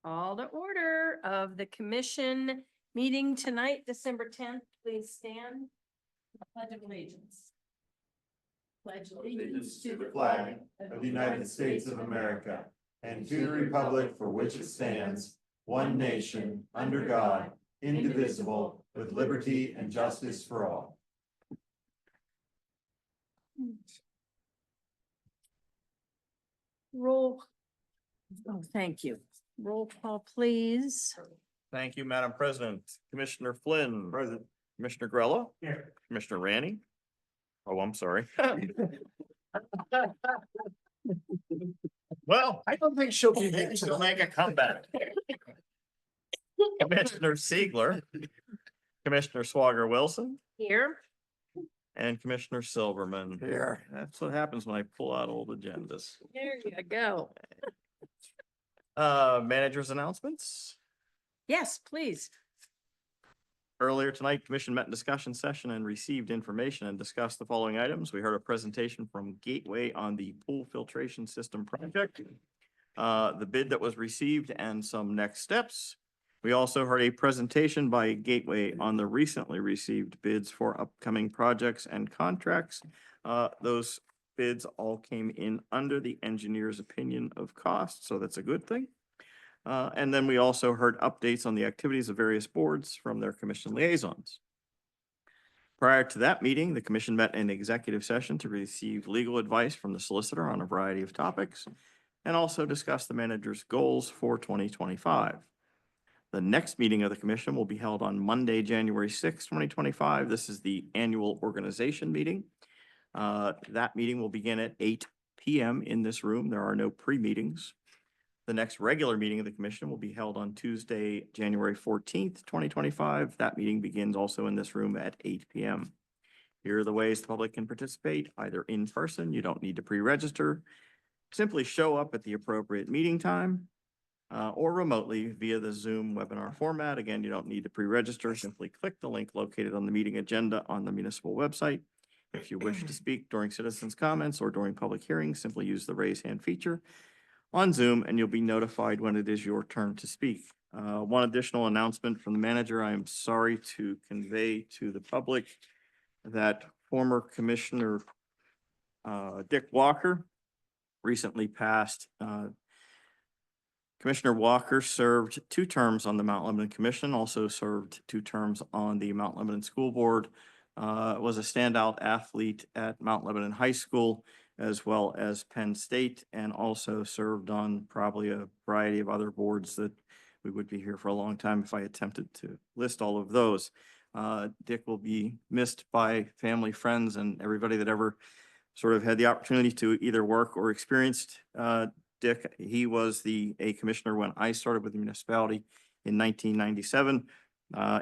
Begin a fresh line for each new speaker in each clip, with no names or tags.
Call to order of the commission meeting tonight, December 10th. Please stand. Pledge of allegiance. Pledge
Allegiance to the flag of the United States of America and to the republic for which it stands, one nation, under God, indivisible, with liberty and justice for all.
Roll. Oh, thank you. Roll call, please.
Thank you, Madam President. Commissioner Flynn. Present. Commissioner Grella.
Here.
Commissioner Randy. Oh, I'm sorry. Well, I don't think she'll be there. She'll make a comeback. Commissioner Siegler. Commissioner Swager Wilson
Here.
and Commissioner Silverman. Here. That's what happens when I pull out old agendas.
There you go.
Manager's announcements.
Yes, please.
Earlier tonight, commission met in discussion session and received information and discussed the following items. We heard a presentation from Gateway on the pool filtration system project, the bid that was received and some next steps. We also heard a presentation by Gateway on the recently received bids for upcoming projects and contracts. Those bids all came in under the engineer's opinion of cost, so that's a good thing. And then we also heard updates on the activities of various boards from their commission liaisons. Prior to that meeting, the commission met in executive session to receive legal advice from the solicitor on a variety of topics and also discuss the manager's goals for 2025. The next meeting of the commission will be held on Monday, January 6, 2025. This is the annual organization meeting. That meeting will begin at 8 p.m. in this room. There are no pre-meetings. The next regular meeting of the commission will be held on Tuesday, January 14th, 2025. That meeting begins also in this room at 8 p.m. Here are the ways the public can participate, either in person, you don't need to pre-register. Simply show up at the appropriate meeting time, or remotely via the Zoom webinar format. Again, you don't need to pre-register. Simply click the link located on the meeting agenda on the municipal website. If you wish to speak during citizens' comments or during public hearings, simply use the raise hand feature on Zoom and you'll be notified when it is your turn to speak. One additional announcement from the manager. I am sorry to convey to the public that former Commissioner Dick Walker recently passed. Commissioner Walker served 2 terms on the Mount Lebanon Commission, also served 2 terms on the Mount Lebanon School Board, was a standout athlete at Mount Lebanon High School, as well as Penn State, and also served on probably a variety of other boards that we would be here for a long time if I attempted to list all of those. Dick will be missed by family, friends, and everybody that ever sort of had the opportunity to either work or experienced Dick. He was a commissioner when I started with the municipality in 1997.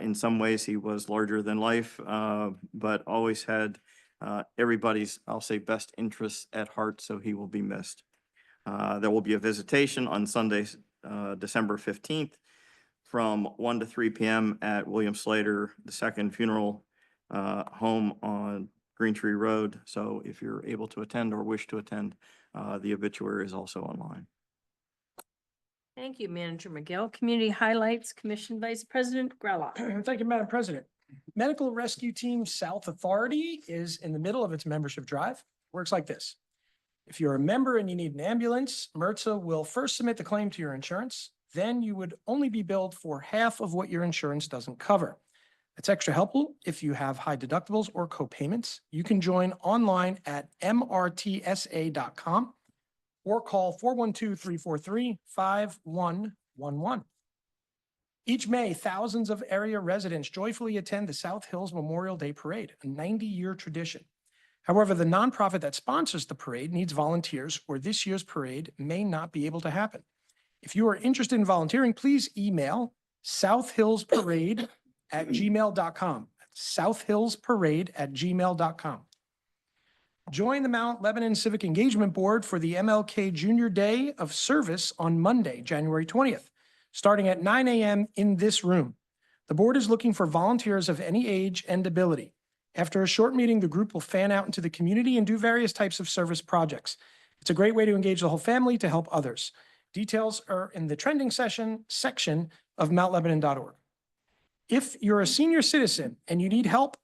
In some ways, he was larger than life, but always had everybody's, I'll say, best interests at heart, so he will be missed. There will be a visitation on Sunday, December 15th from 1 to 3 p.m. at William Slater, the second funeral home on Green Tree Road. So if you're able to attend or wish to attend, the obituary is also online.
Thank you, Manager McGill. Community highlights, Commission Vice President Grella.
Thank you, Madam President. Medical Rescue Team South Authority is in the middle of its membership drive. Works like this. If you're a member and you need an ambulance, MRTSA will first submit the claim to your insurance. Then you would only be billed for half of what your insurance doesn't cover. It's extra helpful if you have high deductibles or co-payments. You can join online at mrtsa.com or call 412-343-5111. Each May, thousands of area residents joyfully attend the South Hills Memorial Day Parade, a 90-year tradition. However, the nonprofit that sponsors the parade needs volunteers, or this year's parade may not be able to happen. If you are interested in volunteering, please email southhillsparade@gmail.com. southhillsparade@gmail.com. Join the Mount Lebanon Civic Engagement Board for the MLK Junior Day of Service on Monday, January 20th. Starting at 9 a.m. in this room. The board is looking for volunteers of any age and ability. After a short meeting, the group will fan out into the community and do various types of service projects. It's a great way to engage the whole family to help others. Details are in the trending section of mountlebanon.org. If you're a senior citizen and you need help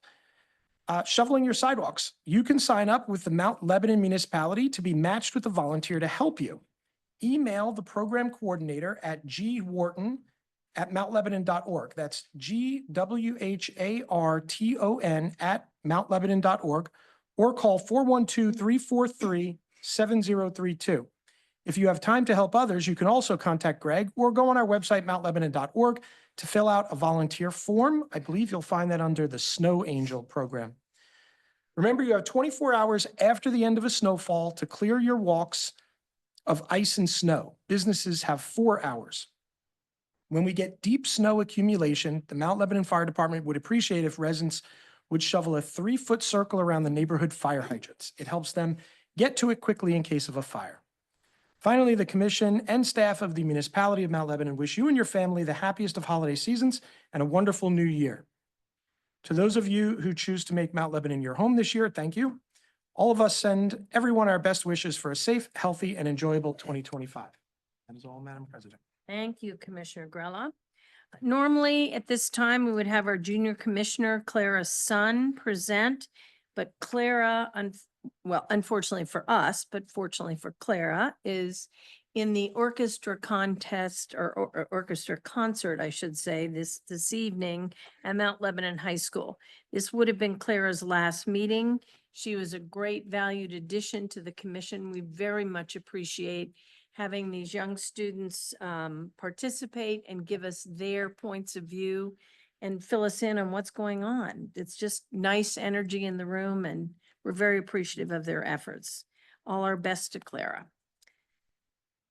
shoveling your sidewalks, you can sign up with the Mount Lebanon Municipality to be matched with a volunteer to help you. Email the program coordinator at gwharton@mountlebanon.org. That's GWHARTON@mountlebanon.org, or call 412-343-7032. If you have time to help others, you can also contact Greg or go on our website, mountlebanon.org, to fill out a volunteer form. I believe you'll find that under the Snow Angel program. Remember, you have 24 hours after the end of a snowfall to clear your walks of ice and snow. Businesses have 4 hours. When we get deep snow accumulation, the Mount Lebanon Fire Department would appreciate if residents would shovel a 3-foot circle around the neighborhood fire hydrants. It helps them get to it quickly in case of a fire. Finally, the commission and staff of the municipality of Mount Lebanon wish you and your family the happiest of holiday seasons and a wonderful new year. To those of you who choose to make Mount Lebanon your home this year, thank you. All of us send everyone our best wishes for a safe, healthy, and enjoyable 2025. That is all, Madam President.
Thank you, Commissioner Grella. Normally, at this time, we would have our junior commissioner, Clara Sun, present, but Clara, unfortunately for us, but fortunately for Clara, is in the orchestra contest or orchestra concert, I should say, this evening at Mount Lebanon High School. This would have been Clara's last meeting. She was a great valued addition to the commission. We very much appreciate having these young students participate and give us their points of view and fill us in on what's going on. It's just nice energy in the room, and we're very appreciative of their efforts. All our best to Clara.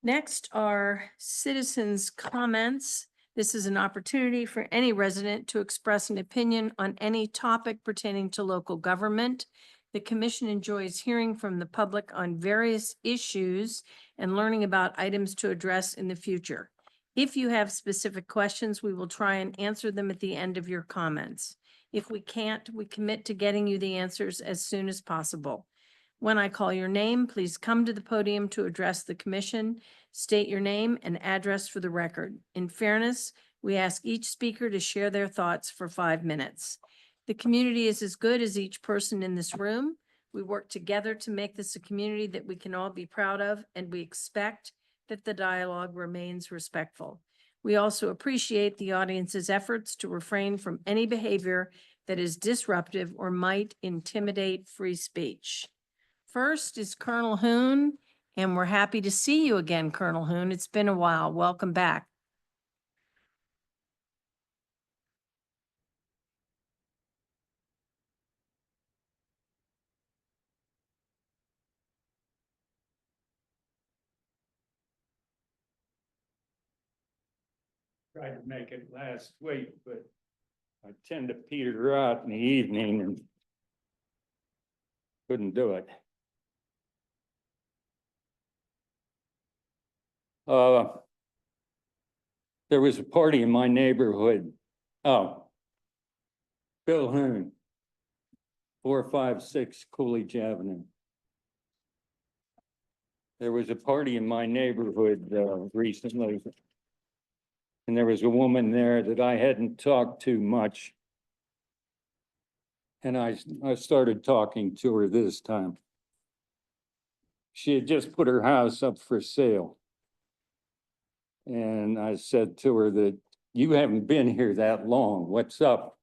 Next are citizens' comments. This is an opportunity for any resident to express an opinion on any topic pertaining to local government. The commission enjoys hearing from the public on various issues and learning about items to address in the future. If you have specific questions, we will try and answer them at the end of your comments. If we can't, we commit to getting you the answers as soon as possible. When I call your name, please come to the podium to address the commission. State your name and address for the record. In fairness, we ask each speaker to share their thoughts for 5 minutes. The community is as good as each person in this room. We work together to make this a community that we can all be proud of, and we expect that the dialogue remains respectful. We also appreciate the audience's efforts to refrain from any behavior that is disruptive or might intimidate free speech. First is Colonel Hoon, and we're happy to see you again, Colonel Hoon. It's been a while. Welcome back.
Tried to make it last week, but I tend to peter out in the evening and couldn't do it. There was a party in my neighborhood. Oh, Bill Hoon, 456 Coolidge Avenue. There was a party in my neighborhood recently. And there was a woman there that I hadn't talked to much. And I started talking to her this time. She had just put her house up for sale. And I said to her that, you haven't been here that long. What's up?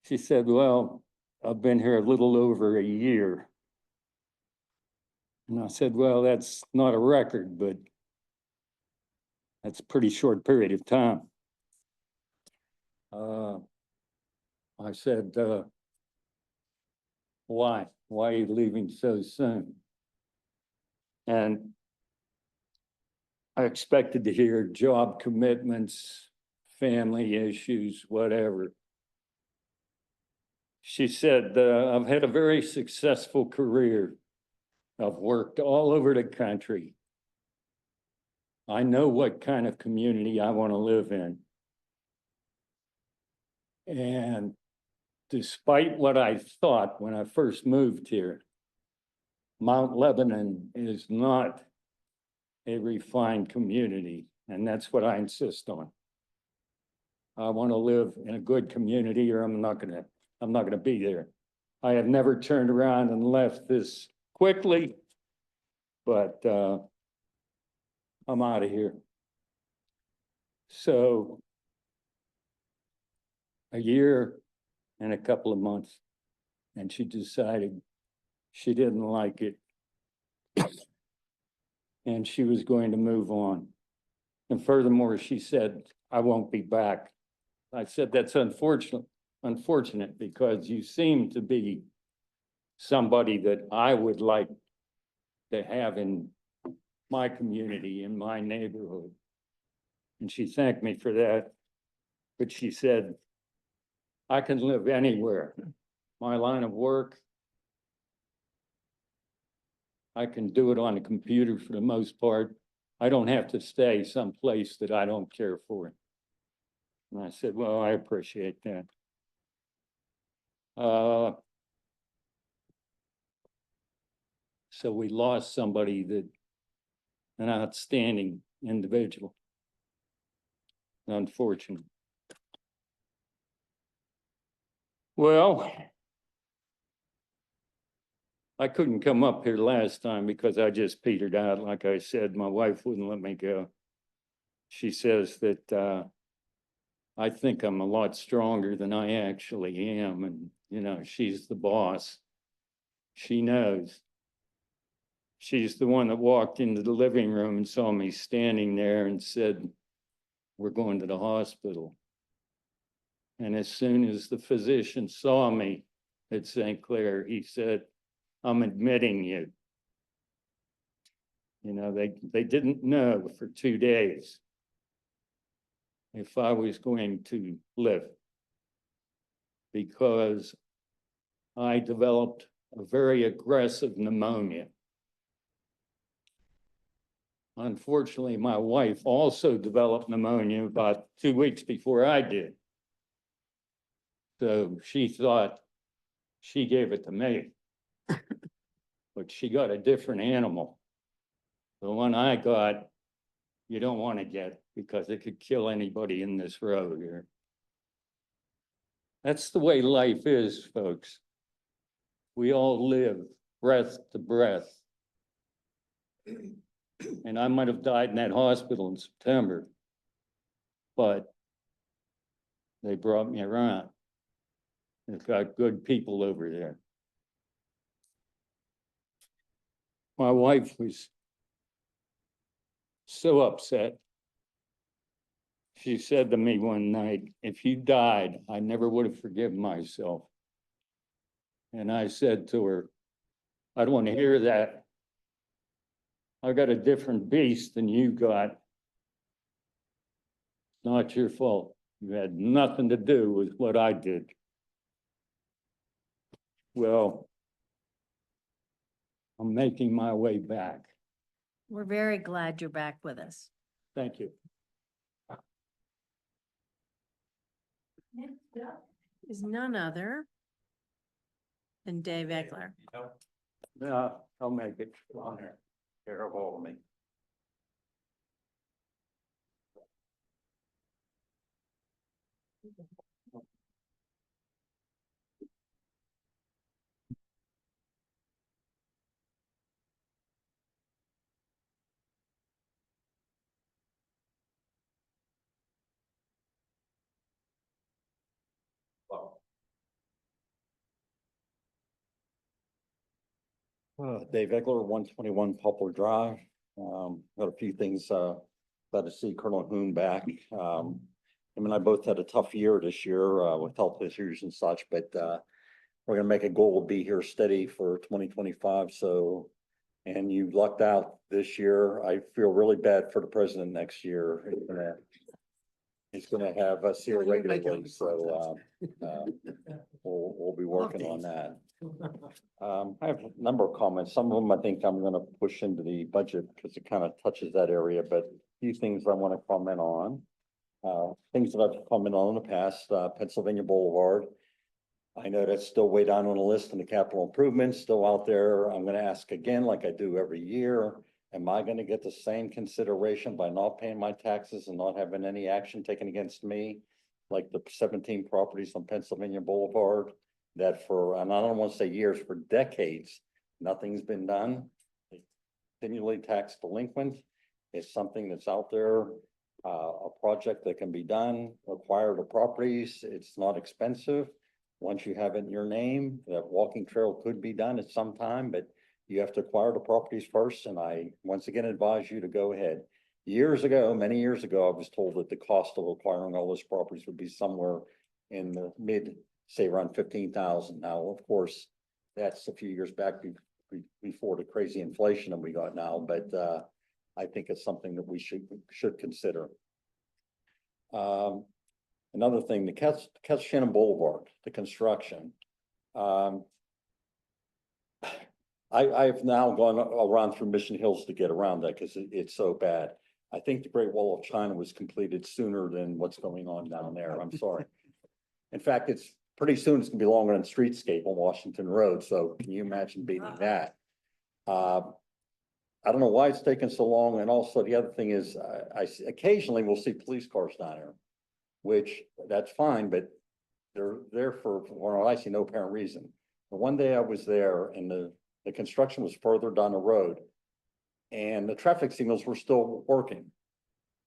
She said, well, I've been here a little over a year. And I said, well, that's not a record, but that's a pretty short period of time. I said, why? Why are you leaving so soon? And I expected to hear job commitments, family issues, whatever. She said, I've had a very successful career. I've worked all over the country. I know what kind of community I want to live in. And despite what I thought when I first moved here, Mount Lebanon is not a refined community, and that's what I insist on. I want to live in a good community or I'm not gonna be there. I have never turned around and left this quickly, but I'm out of here. So a year and a couple of months, and she decided she didn't like it. And she was going to move on. And furthermore, she said, I won't be back. I said, that's unfortunate because you seem to be somebody that I would like to have in my community, in my neighborhood. And she thanked me for that. But she said, I can live anywhere. My line of work, I can do it on a computer for the most part. I don't have to stay someplace that I don't care for. And I said, well, I appreciate that. So we lost somebody that, an outstanding individual. Unfortunate. Well, I couldn't come up here last time because I just petered out. Like I said, my wife wouldn't let me go. She says that I think I'm a lot stronger than I actually am. And, you know, she's the boss. She knows. She's the one that walked into the living room and saw me standing there and said, we're going to the hospital. And as soon as the physician saw me at St. Clair, he said, I'm admitting you. You know, they didn't know for 2 days if I was going to live because I developed a very aggressive pneumonia. Unfortunately, my wife also developed pneumonia about 2 weeks before I did. So she thought she gave it to me. But she got a different animal. The one I got, you don't want to get because it could kill anybody in this road here. That's the way life is, folks. We all live breath to breath. And I might have died in that hospital in September, but they brought me around. They've got good people over there. My wife was so upset. She said to me one night, if you died, I never would have forgiven myself. And I said to her, I don't want to hear that. I got a different beast than you got. Not your fault. You had nothing to do with what I did. Well, I'm making my way back.
We're very glad you're back with us.
Thank you.
Is none other than Dave Egler.
Yeah, I'll make it. On there. Care of all of me.
Dave Egler, 121 Poplar Drive. Got a few things, glad to see Colonel Hoon back. Him and I both had a tough year this year, with health issues and such, but, we're gonna make a goal to be here steady for 2025, so. And you lucked out this year. I feel really bad for the president next year. He's gonna have us here regularly, so, we'll be working on that. I have a number of comments. Some of them I think I'm gonna push into the budget because it kind of touches that area, but a few things I want to comment on. Things that I've commented on in the past, Pennsylvania Boulevard. I know that's still way down on the list in the capital improvements, still out there. I'm gonna ask again, like I do every year.
am I gonna get the same consideration by not paying my taxes and not having any action taken against me? Like the 17 properties on Pennsylvania Boulevard that for, and I don't want to say years, for decades, nothing's been done. Continually tax delinquent. It's something that's out there, a project that can be done, acquire the properties. It's not expensive. Once you have it in your name, that walking trail could be done at some time, but you have to acquire the properties first, and I once again advise you to go ahead. Years ago, many years ago, I was told that the cost of acquiring all those properties would be somewhere in the mid, say around 15,000. Now, of course, that's a few years back before the crazy inflation that we got now, but I think it's something that we should consider. Another thing, the Kettle Shannon Boulevard, the construction. I've now gone around through Mission Hills to get around that because it's so bad. I think the Great Wall of China was completed sooner than what's going on down there. I'm sorry. In fact, it's pretty soon it's gonna be longer than Streetscape on Washington Road. So can you imagine beating that? I don't know why it's taking so long. And also the other thing is occasionally we'll see police cars down there, which that's fine, but they're there for what I see no apparent reason. But one day I was there and the construction was further down the road and the traffic signals were still working,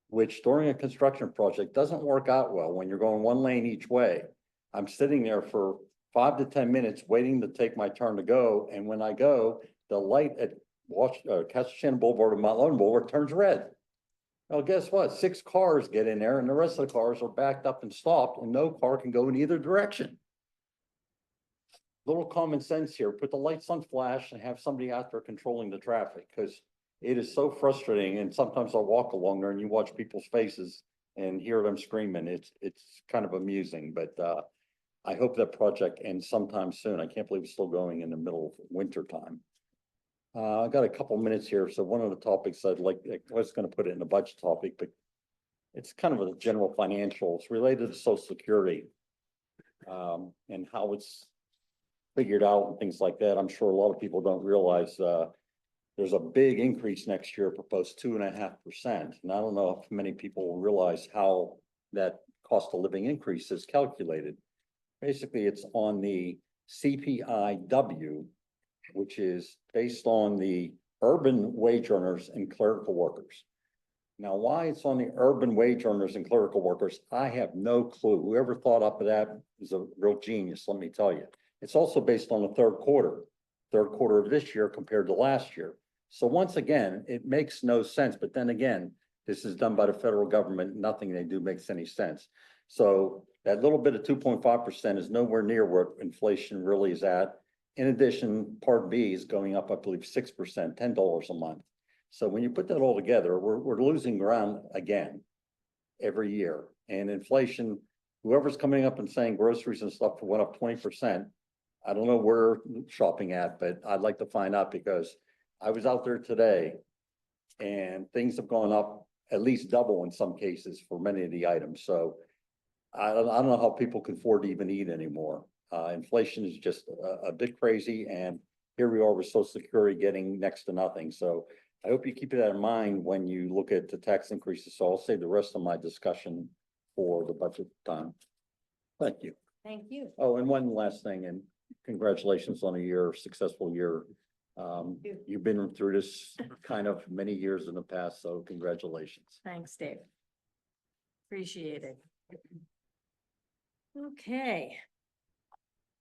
which during a construction project doesn't work out well when you're going one lane each way. I'm sitting there for 5 to 10 minutes waiting to take my turn to go. And when I go, the light at Kettle Shannon Boulevard and Mount Lebanon Boulevard turns red. Well, guess what? 6 cars get in there and the rest of the cars are backed up and stopped and no car can go in either direction. Little common sense here, put the lights on flash and have somebody out there controlling the traffic because it is so frustrating. And sometimes I'll walk along there and you watch people's faces and hear them screaming. It's kind of amusing, but I hope that project ends sometime soon. I can't believe it's still going in the middle of winter time. I got a couple minutes here. So one of the topics I was going to put it in a budget topic, but it's kind of a general financial. It's related to Social Security and how it's figured out and things like that. I'm sure a lot of people don't realize there's a big increase next year, proposed 2.5%. And I don't know if many people will realize how that cost of living increase is calculated. Basically, it's on the CPIW, which is based on the urban wage earners and clerical workers. Now, why it's on the urban wage earners and clerical workers, I have no clue. Whoever thought up of that is a real genius, let me tell you. It's also based on the third quarter of this year compared to last year. So once again, it makes no sense. But then again, this is done by the federal government. Nothing they do makes any sense. So that little bit of 2.5% is nowhere near where inflation really is at. In addition, Part B is going up, I believe, 6%, $10 a month. So when you put that all together, we're losing ground again every year. And inflation, whoever's coming up and saying groceries and stuff went up 20%. I don't know where shopping at, but I'd like to find out because I was out there today and things have gone up at least double in some cases for many of the items. So I don't know how people can afford to even eat anymore. Inflation is just a bit crazy, and here we are with Social Security getting next to nothing. So I hope you keep that in mind when you look at the tax increases. So I'll save the rest of my discussion for the budget time. Thank you.
Thank you.
Oh, and one last thing, and congratulations on a successful year. You've been through this kind of many years in the past, so congratulations.
Thanks, Dave. Appreciate it. Okay.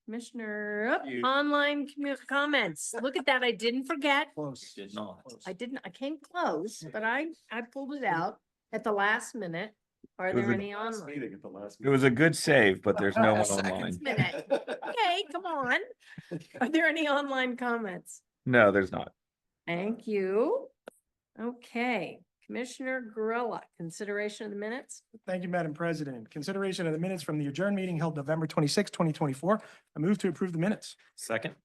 Commissioner, online comments. Look at that. I didn't forget.
Close.
Did not.
I came close, but I pulled it out at the last minute. Are
It was
there
a-
any online?
Meeting at the last.
It was a good save, but there's no one
Seconds
online.
minute. Okay, come on. Are there any online comments?
No, there's not.
Thank you. Okay, Commissioner Gorilla, consideration of the minutes?
Thank you, Madam President. Consideration of the minutes from the adjourned meeting held November 26, 2024. I move to approve the minutes.
Second.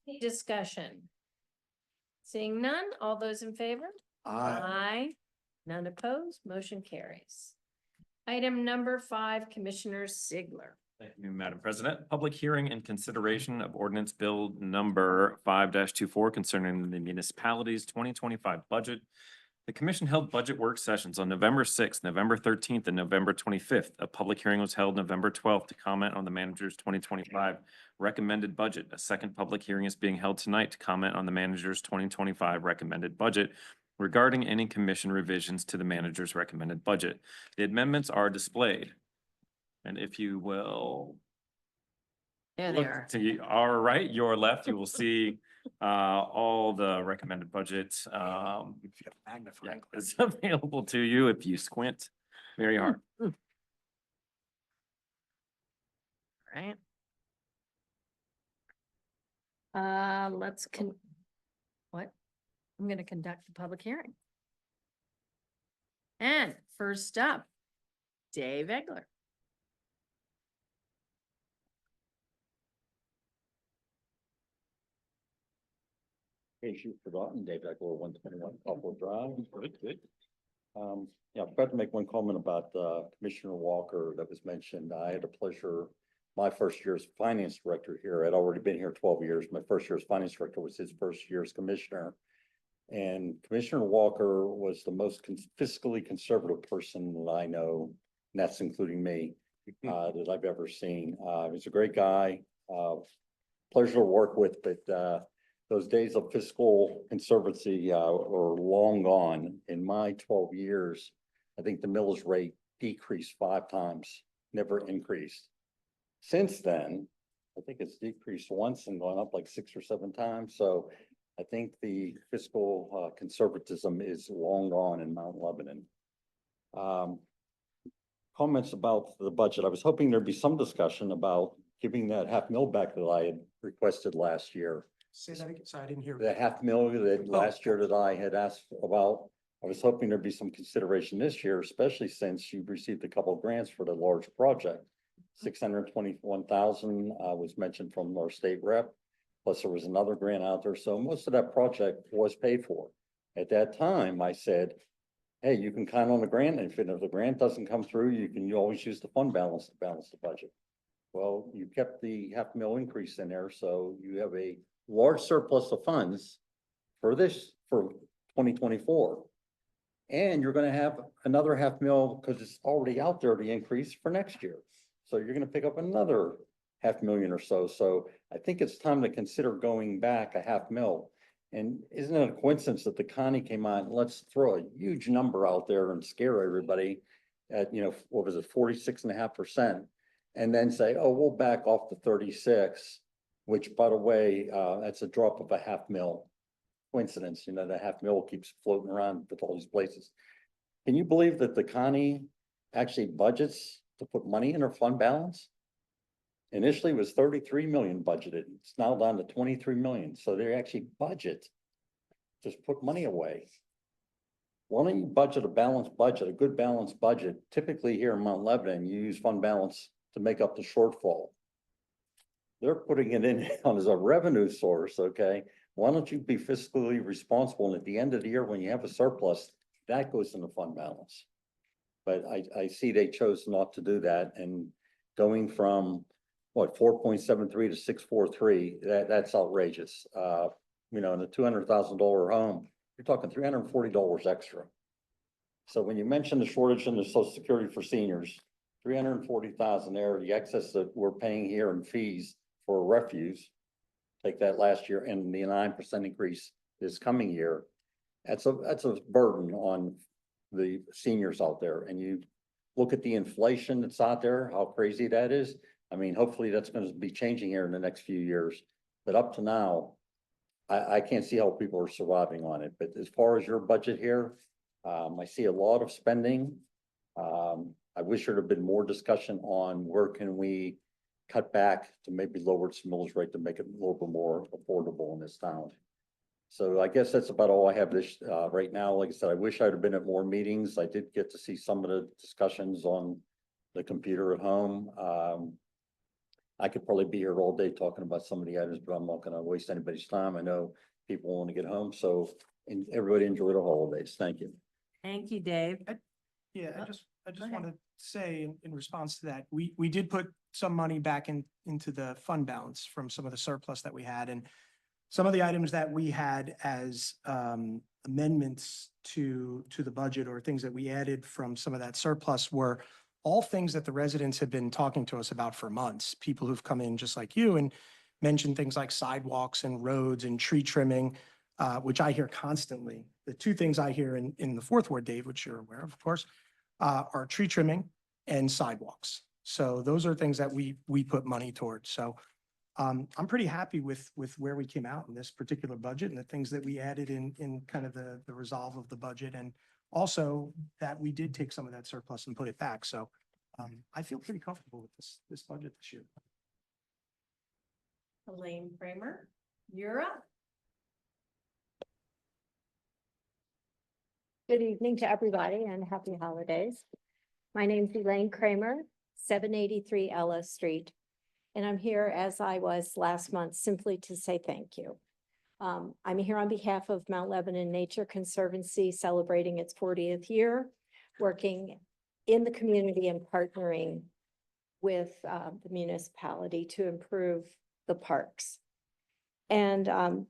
Any discussion? Seeing none, all those in favor? Aye. None opposed, motion carries. Item number 5, Commissioner Sigler.
Thank you, Madam President. Public hearing and consideration of ordinance bill number 5-24 concerning the municipalities 2025 budget. The commission held budget work sessions on November 6th, November 13th, and November 25th. A public hearing was held November 12th to comment on the manager's 2025 recommended budget. A second public hearing is being held tonight to comment on the manager's 2025 recommended budget regarding any commission revisions to the manager's recommended budget. The amendments are displayed. And if you will
There they
look
are.
to our right, your left, you will see all the recommended budget is available to you if you squint very hard.
Right? Let's what? I'm gonna conduct the public hearing. And first up, Dave Egler.
In case you've forgotten, Dave Eckler, 121 Poplar Drive. Good. Yeah, I forgot to make one comment about Commissioner Walker that was mentioned. I had the pleasure, my first year as finance director here, I'd already been here 12 years. My first year as finance director was his first year as commissioner. And Commissioner Walker was the most fiscally conservative person that I know, and that's including me, that I've ever seen. He's a great guy, pleasure to work with, but those days of fiscal conservancy are long gone. In my 12 years, I think the millage rate decreased 5 times, never increased. Since then, I think it's decreased once and gone up like 6 or 7 times. So I think the fiscal conservatism is long gone in Mount Lebanon. Comments about the budget. I was hoping there'd be some discussion about giving that $500,000 back that I had requested last year.
Say that again, so I didn't hear.
The $500,000 that last year that I had asked about, I was hoping there'd be some consideration this year, especially since you've received a couple of grants for the large project. 621,000 was mentioned from our state rep, plus there was another grant out there. So most of that project was paid for. At that time, I said, hey, you can count on the grant. And if the grant doesn't come through, you always use the fund balance to balance the budget. Well, you kept the $500,000 increase in there, so you have a large surplus of funds for 2024. And you're gonna have another $500,000 because it's already out there, the increase for next year. So you're gonna pick up another $500,000 or so. So I think it's time to consider going back a $500,000. And isn't it a coincidence that the Connie came out and let's throw a huge number out there and scare everybody at, what was it, 46.5%, and then say, oh, we'll back off to 36. Which, by the way, that's a drop of a $500,000 coincidence. The $500,000 keeps floating around with all these places. Can you believe that the Connie actually budgets to put money in her fund balance? Initially it was 33 million budgeted. It's now down to 23 million. So they actually budget, just put money away. Why don't you budget a balanced budget, a good balanced budget? Typically here in Mount Lebanon, you use fund balance to make up the shortfall. They're putting it in as a revenue source, okay? Why don't you be fiscally responsible? And at the end of the year, when you have a surplus, that goes in the fund balance. But I see they chose not to do that, and going from what, 4.73 to 643, that's outrageous. In a $200,000 home, you're talking $340 extra. So when you mention the shortage in the Social Security for seniors, 340,000 there, the excess that we're paying here in fees for refuse, take that last year and the 9% increase this coming year. That's a burden on the seniors out there. And you look at the inflation that's out there, how crazy that is. I mean, hopefully that's going to be changing here in the next few years. But up to now, I can't see how people are surviving on it. But as far as your budget here, I see a lot of spending. I wish there'd have been more discussion on where can we cut back to maybe lower its millage rate to make it a little bit more affordable in this town. So I guess that's about all I have this right now. Like I said, I wish I'd have been at more meetings. I did get to see some of the discussions on the computer at home. I could probably be here all day talking about some of the items, but I'm not going to waste anybody's time. I know people want to get home, so everybody enjoy the holidays. Thank you.
Thank you, Dave.
Yeah, I just
ahead.
want to say in response to that, we did put some money back into the fund balance from some of the surplus that we had. And some of the items that we had as amendments to the budget or things that we added from some of that surplus were all things that the residents have been talking to us about for months. People who've come in just like you and mentioned things like sidewalks and roads and tree trimming, which I hear constantly. The two things I hear in the fourth ward, Dave, which you're aware of course, are tree trimming and sidewalks. So those are things that we put money towards. So I'm pretty happy with where we came out in this particular budget and the things that we added in kind of the resolve of the budget. And also that we did take some of that surplus and put it back. So I feel pretty comfortable with this budget this year.
Elaine Kramer, you're up.
Good evening to everybody and happy holidays. My name's Elaine Kramer, 783 Ellis Street. And I'm here as I was last month simply to say thank you. I'm here on behalf of Mount Lebanon Nature Conservancy celebrating its 40th year, working in the community and partnering with the municipality to improve the parks. And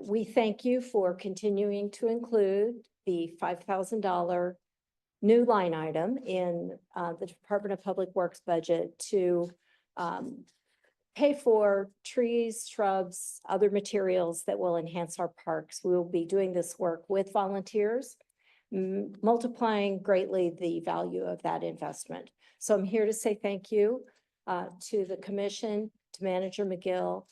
we thank you for continuing to include the $5,000 new line item in the Department of Public Works budget to pay for trees, shrubs, other materials that will enhance our parks. We will be doing this work with volunteers, multiplying greatly the value of that investment. So I'm here to say thank you to the commission, to Manager McGill,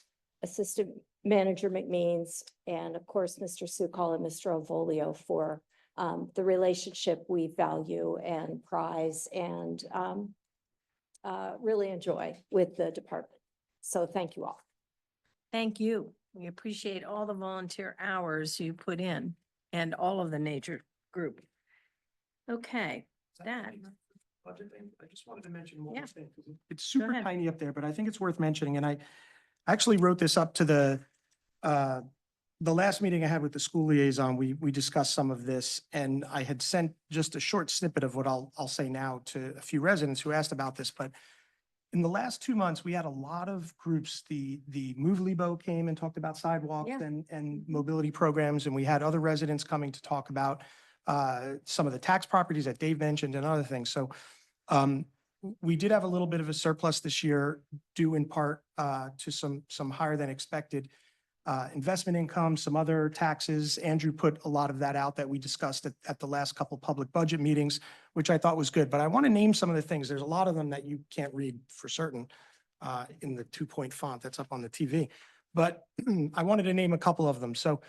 Assistant Manager McMeans, and of course, Mr. Sukal and Mr. Ovolio for the relationship we value and prize and really enjoy with the department. So thank you all.
Thank you. We appreciate all the volunteer hours you put in and all of the nature group. Okay, that,
Budget thing, I just wanted to mention one
Yeah.
more thing. 'Cause It's super
ahead.
tiny up there, but I think it's worth mentioning. And I actually wrote this up to the last meeting I had with the school liaison. We discussed some of this and I had sent just a short snippet of what I'll say now to a few residents who asked about this, but in the last 2 months, we had a lot of groups. The Move Lebo came and talked about sidewalks
Yeah.
and mobility programs, and we had other residents coming to talk about some of the tax properties that Dave mentioned and other things. So we did have a little bit of a surplus this year, due in part to some higher than expected investment income, some other taxes. Andrew put a lot of that out that we discussed at the last couple public budget meetings, which I thought was good. But I want to name some of the things. There's a lot of them that you can't read for certain in the 2-point font that's up on the TV. But I wanted to name a couple of them. So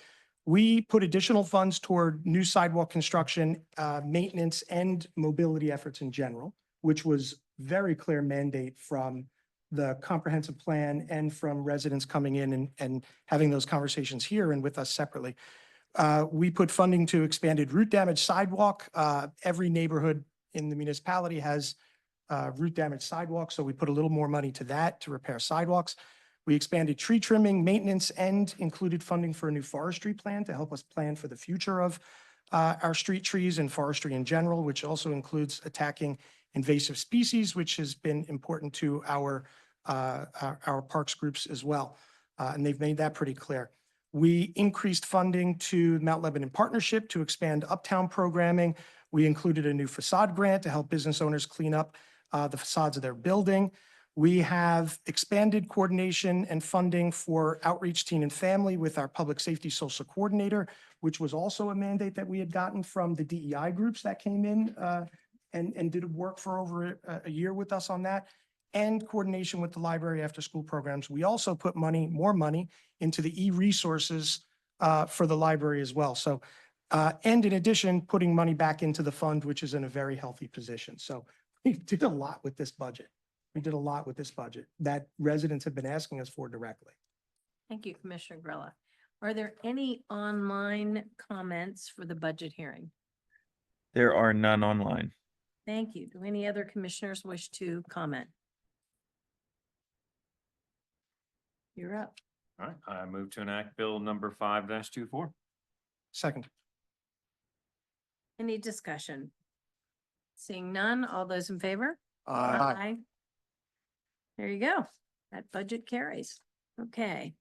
we put additional funds toward new sidewalk construction, maintenance, and mobility efforts in general, which was very clear mandate from the comprehensive plan and from residents coming in and having those conversations here and with us separately. We put funding to expanded root damage sidewalk. Every neighborhood in the municipality has root damage sidewalks, so we put a little more money to that to repair sidewalks. We expanded tree trimming, maintenance, and included funding for a new forestry plan to help us plan for the future of our street trees and forestry in general, which also includes attacking invasive species, which has been important to our parks groups as well. And they've made that pretty clear. We increased funding to Mount Lebanon Partnership to expand uptown programming. We included a new facade grant to help business owners clean up the facades of their building. We have expanded coordination and funding for outreach, teen and family with our public safety social coordinator, which was also a mandate that we had gotten from the DEI groups that came in and did work for over a year with us on that, and coordination with the library after school programs. We also put more money into the e-resources for the library as well. So, and in addition, putting money back into the fund, which is in a very healthy position. So we did a lot with this budget. We did a lot with this budget that residents have been asking us for directly.
Thank you, Commissioner Grella. Are there any online comments for the budget hearing?
There are none online.
Thank you. Do any other commissioners wish to comment? You're up.
All right, I move to enact bill number 5-24.
Second.
Any discussion? Seeing none, all those in favor?
Aye.
There you go. That budget carries. Okay.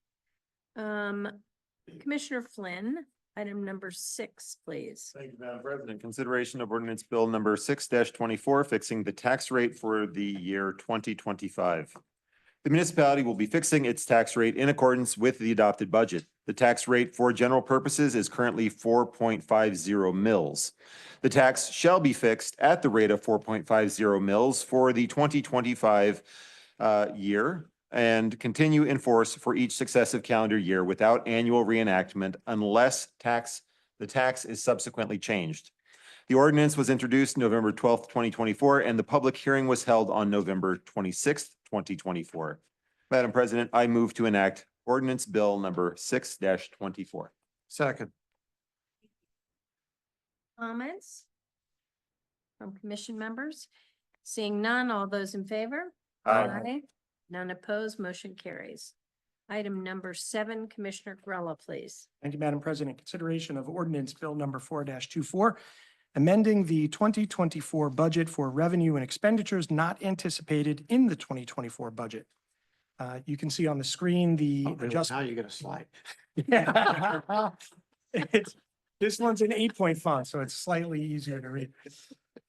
Commissioner Flynn, item number 6, please.
Thank you, Madam President. Consideration of ordinance bill number 6-24, fixing the tax rate for the year 2025. The municipality will be fixing its tax rate in accordance with the adopted budget. The tax rate for general purposes is currently 4.50 mils. The tax shall be fixed at the rate of 4.50 mils for the 2025 year and continue in force for each successive calendar year without annual reenactment unless the tax is subsequently changed. The ordinance was introduced November 12th, 2024, and the public hearing was held on November 26th, 2024. Madam President, I move to enact ordinance bill number 6-24.
Second.
Comments from commission members? Seeing none, all those in favor? None opposed, motion carries. Item number 7, Commissioner Grella, please.
Thank you, Madam President. Consideration of ordinance bill number 4-24, amending the 2024 budget for revenue and expenditures not anticipated in the 2024 budget. You can see on the screen the adjustment.
Now you're gonna slide.
This one's an 8-point font, so it's slightly easier to read.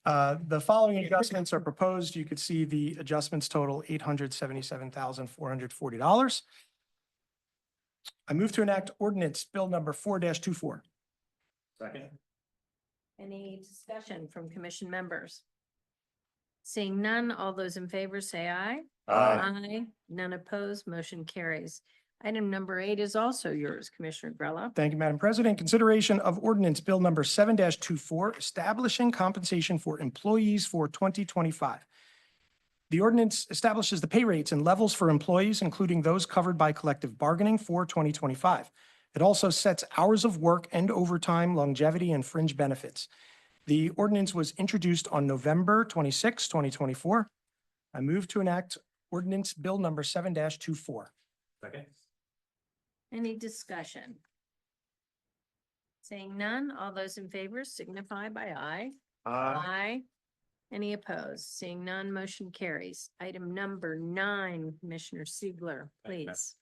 The following adjustments are proposed. You could see the adjustments total $877,440. I move to enact ordinance bill number 4-24.
Second.
Any discussion from commission members? Seeing none, all those in favor say aye. None opposed, motion carries. Item number 8 is also yours, Commissioner Grella.
Thank you, Madam President. Consideration of ordinance bill number 7-24, establishing compensation for employees for 2025. The ordinance establishes the pay rates and levels for employees, including those covered by collective bargaining for 2025. It also sets hours of work and overtime, longevity, and fringe benefits. The ordinance was introduced on November 26, 2024. I move to enact ordinance bill number 7-24.
Second.
Any discussion? Seeing none, all those in favor signify by aye. Aye. Any opposed? Seeing none, motion carries. Item number 9, Commissioner Siegler, please.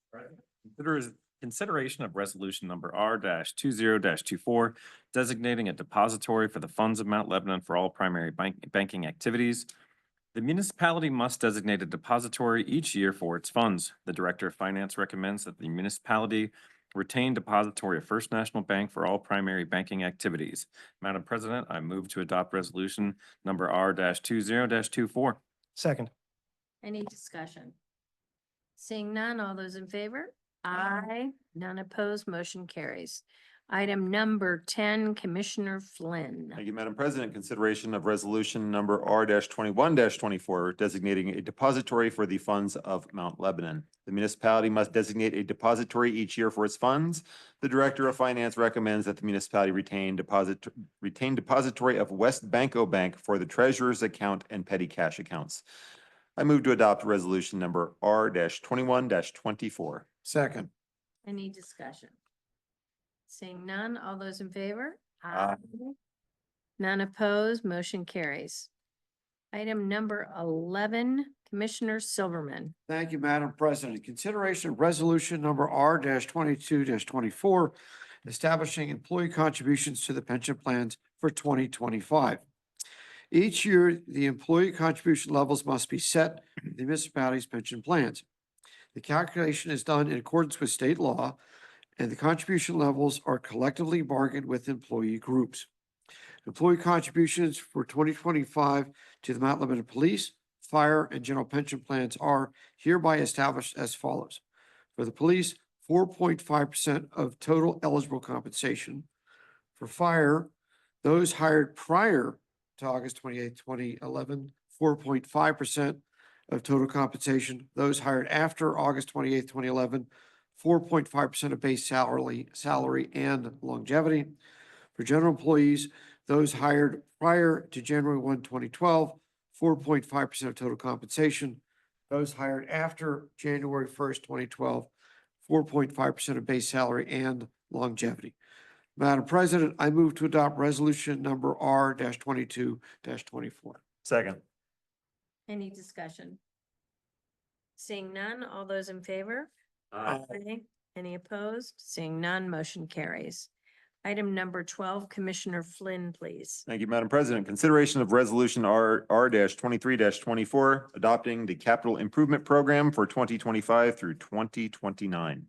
Consideration of resolution number R-20-24, designating a depository for the funds of Mount Lebanon for all primary banking activities. The municipality must designate a depository each year for its funds. The Director of Finance recommends that the municipality retain depository of First National Bank for all primary banking activities. Madam President, I move to adopt resolution number R-20-24.
Second.
Any discussion? Seeing none, all those in favor? Aye. None opposed, motion carries. Item number 10, Commissioner Flynn.
Thank you, Madam President. Consideration of resolution number R-21-24, designating a depository for the funds of Mount Lebanon. The municipality must designate a depository each year for its funds. The Director of Finance recommends that the municipality retain depository of West Banco Bank for the treasurer's account and petty cash accounts. I move to adopt resolution number R-21-24.
Second.
Any discussion? Seeing none, all those in favor?
Aye.
None opposed, motion carries. Item number 11, Commissioner Silverman.
Thank you, Madam President. Consideration of resolution number R-22-24, establishing employee contributions to the pension plans for 2025. Each year, the employee contribution levels must be set in the municipality's pension plans. The calculation is done in accordance with state law, and the contribution levels are collectively bargained with employee groups. Employee contributions for 2025 to the Mount Lebanon Police, Fire, and General Pension Plans are hereby established as follows. For the police, 4.5% of total eligible compensation. For fire, those hired prior to August 28, 2011, 4.5% of total compensation. Those hired after August 28, 2011, 4.5% of base salary and longevity. For general employees, those hired prior to January 1, 2012, 4.5% of total compensation. Those hired after January 1st, 2012, 4.5% of base salary and longevity. Madam President, I move to adopt resolution number R 22 24.
Second.
Any discussion? Seeing none, all those in favor?
Aye.
Any opposed? Seeing none, motion carries. Item number 12, Commissioner Flynn, please.
Thank you, Madam President. Consideration of resolution R 23 24, adopting the capital improvement program for 2025 through 2029.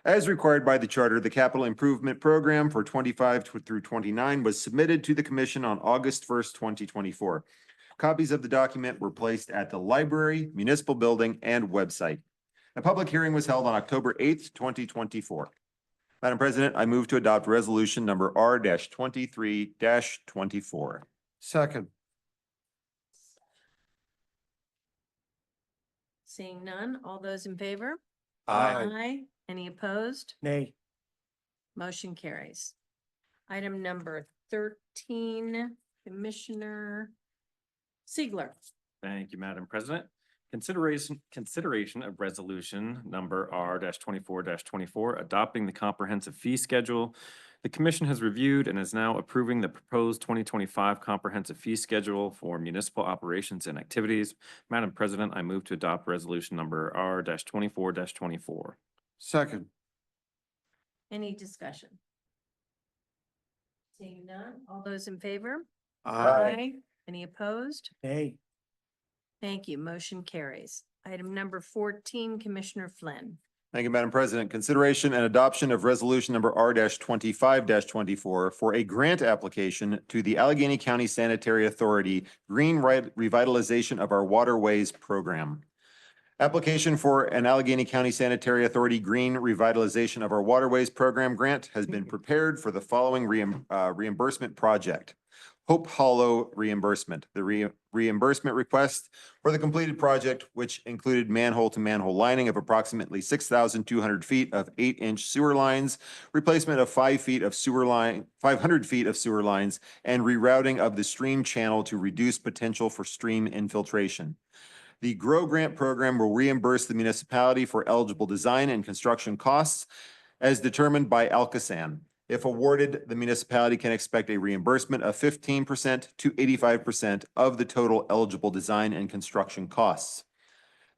As required by the charter, the capital improvement program for 25 through 29 was submitted to the commission on August 1st, 2024. Copies of the document were placed at the library, municipal building, and website. A public hearing was held on October 8th, 2024. Madam President, I move to adopt resolution number R 23 24.
Second.
Seeing none, all those in favor?
Aye.
Any opposed?
Nay.
Motion carries. Item number 13, Commissioner Siegler.
Thank you, Madam President. Consideration of resolution number R 24 adopting the comprehensive fee schedule. The commission has reviewed and is now approving the proposed 2025 comprehensive fee schedule for municipal operations and activities. Madam President, I move to adopt resolution number R 24
Second.
Any discussion? Seeing none, all those in favor? Any opposed?
Nay.
Thank you.
Motion carries. Item number 14, Commissioner Flynn.
Thank you, Madam President. Consideration and adoption of resolution number R 25 24 for a grant application to the Allegheny County Sanitary Authority Green Revitalization of Our Waterways Program. Application for an Allegheny County Sanitary Authority Green Revitalization of Our Waterways Program grant has been prepared for the following reimbursement project. Hope Hollow reimbursement. The reimbursement request for the completed project, which included manhole to manhole lining of approximately 6,200 feet of 8-inch sewer lines, replacement of 500 feet of sewer lines, and rerouting of the stream channel to reduce potential for stream infiltration. The GROW grant program will reimburse the municipality for eligible design and construction costs as determined by Alcosan. If awarded, the municipality can expect a reimbursement of 15% to 85% of the total eligible design and construction costs.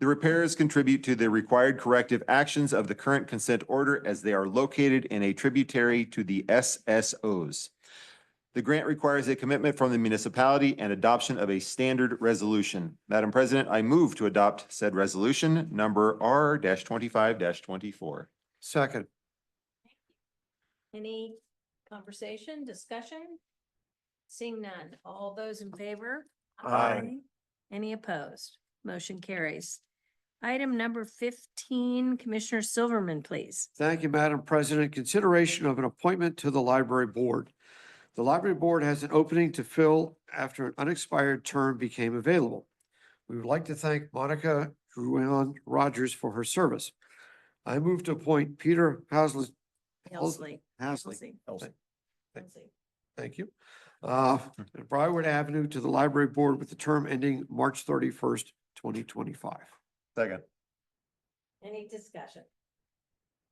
The repairs contribute to the required corrective actions of the current consent order as they are located in a tributary to the SSOs. The grant requires a commitment from the municipality and adoption of a standard resolution. Madam President, I move to adopt said resolution number R 25 24.
Second.
Any conversation, discussion? Seeing none, all those in favor?
Aye.
Any opposed? Motion carries. Item number 15, Commissioner Silverman, please.
Thank you, Madam President. Consideration of an appointment to the library board. The library board has an opening to fill after an unexpired term became available. We would like to thank Monica Druan Rogers for her service. I move to appoint Peter Hasley.
Helsley.
Hasley.
Helsley.
Thank you. Broward Avenue to the library board with the term ending March 31st, 2025.
Second.
Any discussion?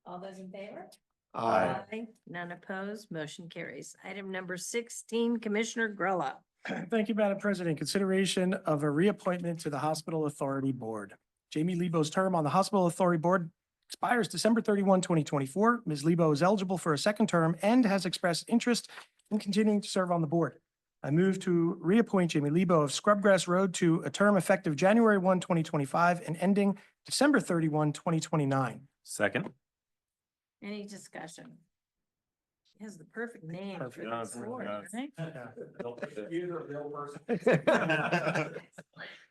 All those in favor?
Aye.
None opposed, motion carries. Item number 16, Commissioner Grella.
Thank you, Madam President. Consideration of a reappointment to the Hospital Authority Board. Jamie Lebo's term on the Hospital Authority Board expires December 31, 2024. Ms. Lebo is eligible for a second term and has expressed interest in continuing to serve on the board. I move to reappoint Jamie Lebo of Scrubgrass Road to a term effective January 1, 2025 and ending December 31, 2029.
Second.
Any discussion? She has the perfect name. for
Perfect.
this board, right?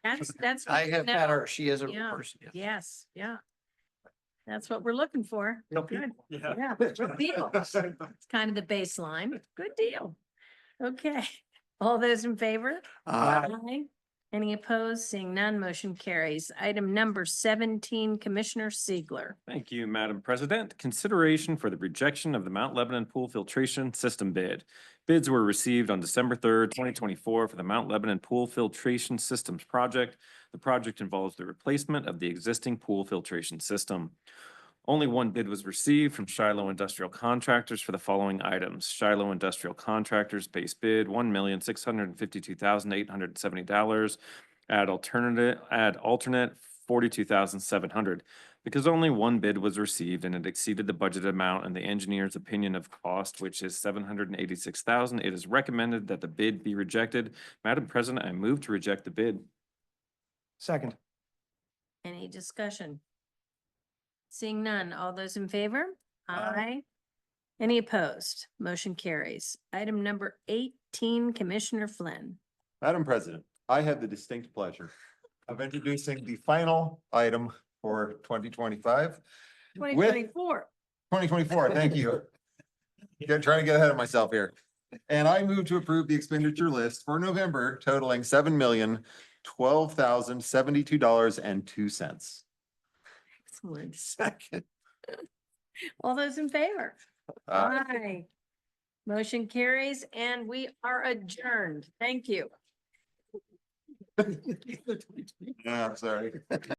That's.
I
good
have
to
met
know.
her. She is a
Yeah.
person. yes.
Yes, yeah. That's what we're looking for.
Real
Good.
people.
Yeah, good deal. It's kind of the baseline. Good deal. Okay, all those in favor? Aye. Any opposed? Seeing none, motion carries. Item number 17, Commissioner Siegler.
Thank you, Madam President. Consideration for the rejection of the Mount Lebanon Pool Filtration System bid. Bids were received on December 3rd, 2024 for the Mount Lebanon Pool Filtration Systems project. The project involves the replacement of the existing pool filtration system. Only one bid was received from Shiloh Industrial Contractors for the following items. Shiloh Industrial Contractors base bid, $1,652,870. Add alternate, $42,700. Because only one bid was received and it exceeded the budget amount and the engineer's opinion of cost, which is $786,000, it is recommended that the bid be rejected. Madam President, I move to reject the bid.
Second.
Any discussion? Seeing none, all those in favor? Aye. Any opposed? Motion carries. Item number 18, Commissioner Flynn.
Madam President, I have the distinct pleasure of introducing the final item for 2025.
2024.
2024, thank you. Trying to get ahead of myself here. And I move to approve the expenditure list for November totaling $7,012,072.02.
Excellent.
Second.
All those in favor?
Uh,
Aye. Motion carries and we are adjourned. Thank you.
Yeah, I'm sorry.